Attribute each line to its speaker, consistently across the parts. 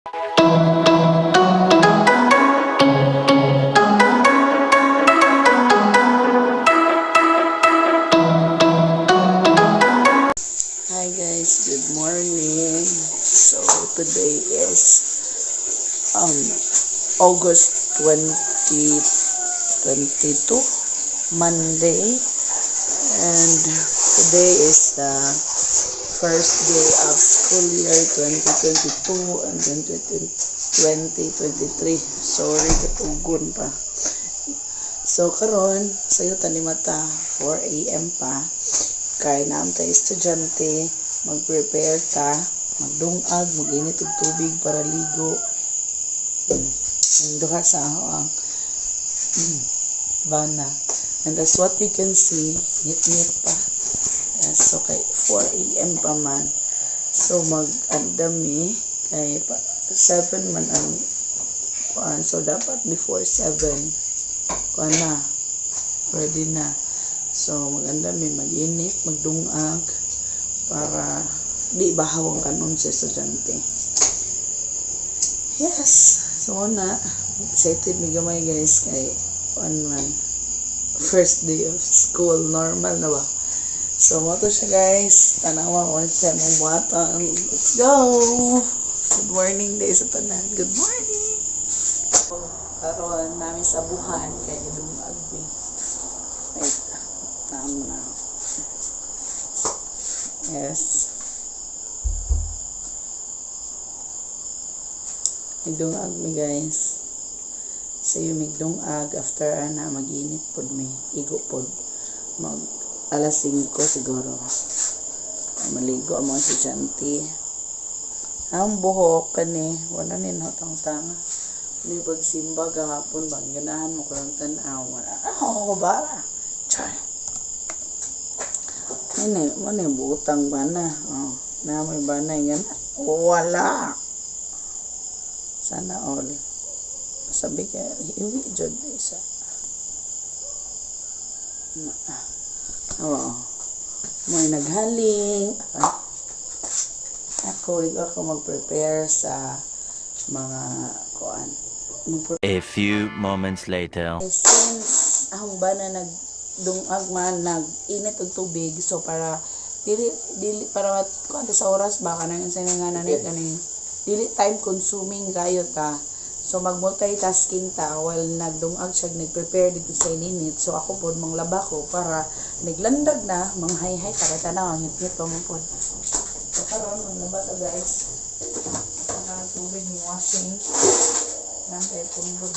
Speaker 1: Hi guys, good morning. So today is August 2022, Monday, and today is the first day of school year 2022 and then 2023. Sorry, Katugon pa. So karon sayo tanimata 4 AM pa. Kay naam ta estudyante, mag-prepare ta, magdungag, mag-init og tubig para ligo. Duha sa ang bana. And that's what we can see, ngit-ngit pa. Yes, so kay 4 AM pa man. So mag-andami kay 7 man ang kuan. So dapat before 7 kuan na, ready na. So mag-andami, mag-init, magdungag para di bahaw ang kanon sa estudyante. Yes, so na excited mi gamay guys kay man first day of school, normal na ba? So mo to siya guys, tanawa ko sa mga bata. Let's go. Good morning day sa tanan. Good morning. Karon namin sa buhan kay dungag mi. Wait. Na. Yes. Migdungag mi guys. Sayo migdungag after ana mag-init pod mi. Igo pod. Mag alas 5 siguro. Maligo ang mga estudyante. Ang buhok kani wala ni natang tanga. Ni pagsimba gahapon bang ganahan mo kurang tan-aw. Ako ba? Char. Ini mana butang bana, na may bana yan, wala. Sana all. Sabi ka, iwi jud isa. May naghaling. Ako mag-prepare sa mga kuan.
Speaker 2: A few moments later.
Speaker 1: Since ang bana dungag man nag-init og tubig, so para dili para kuanto sa oras ba kanang sa nga nani kaning dili time consuming kayo ta, so mag multitasking ta while nagdungag siya nag-prepare dito sa ininit. So ako pod manglaba ko para naglandag na mga hay-hay para tanaw ang hit pa mo pod. So karon manglaba ta guys, ang tubig ni washing nang kay pumbod.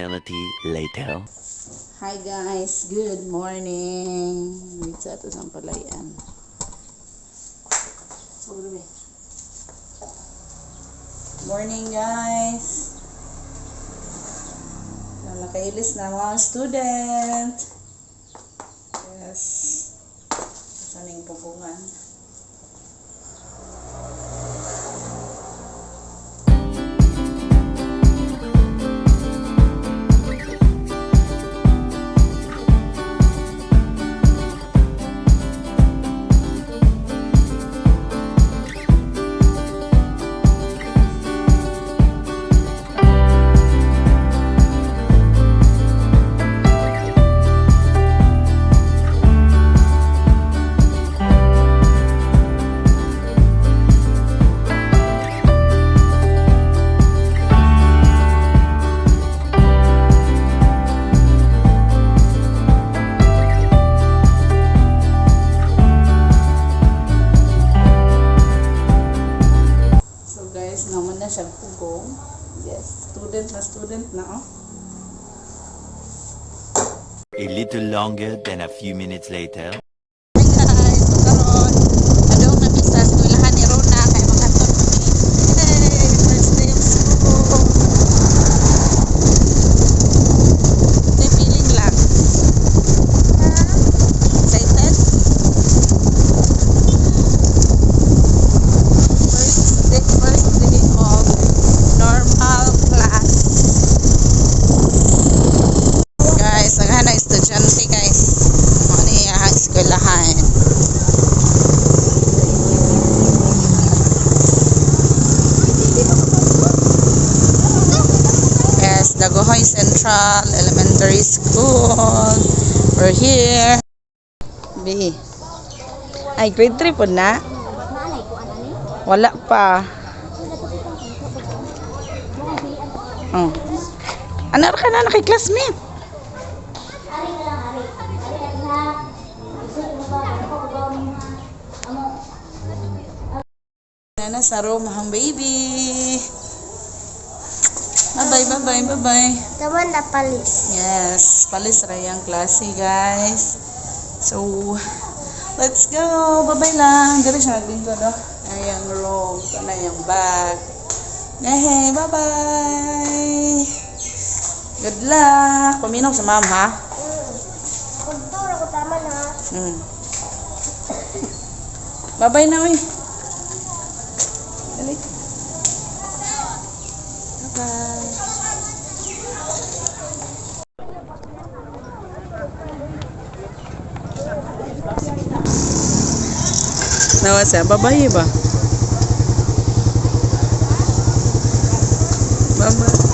Speaker 2: eternity later.
Speaker 1: Hi guys, good morning. Wait sa ito sa palayan. Morning guys. Nakailis na mga student. Yes. Saan yung pupungan? Naman na siya pugong. Yes, student na oh.
Speaker 2: A little longer than a few minutes later.
Speaker 1: Hi guys, pagkaroon. Adong kami sa eskwelahan ni Rona kay makaton kami. Hey, first day of school. May feeling lang. Excited? First day of normal class. Guys, naghan na estudyante guys. Ano yung eskwelahan? Yes, Dagohoy Central Elementary School. We're here. B. Ay, grade 3 po na? Wala pa. Oh. Anak ka na nakiklasmate. Na sa room, mahang baby. Bye-bye.
Speaker 3: Taman na palis.
Speaker 1: Yes, palis rayang klase, guys. So, let's go. Bye-bye lang. Dari siya naglingkod, oh. Ayang room. Ito na yung bag. Hey, bye-bye. Good luck. Paminaw sa ma'am, ha?
Speaker 3: Kultur ako tama na.
Speaker 1: Bye-bye na, uy. Dali. Bye-bye. Nawa siya, bye-bye ba? Bye-bye.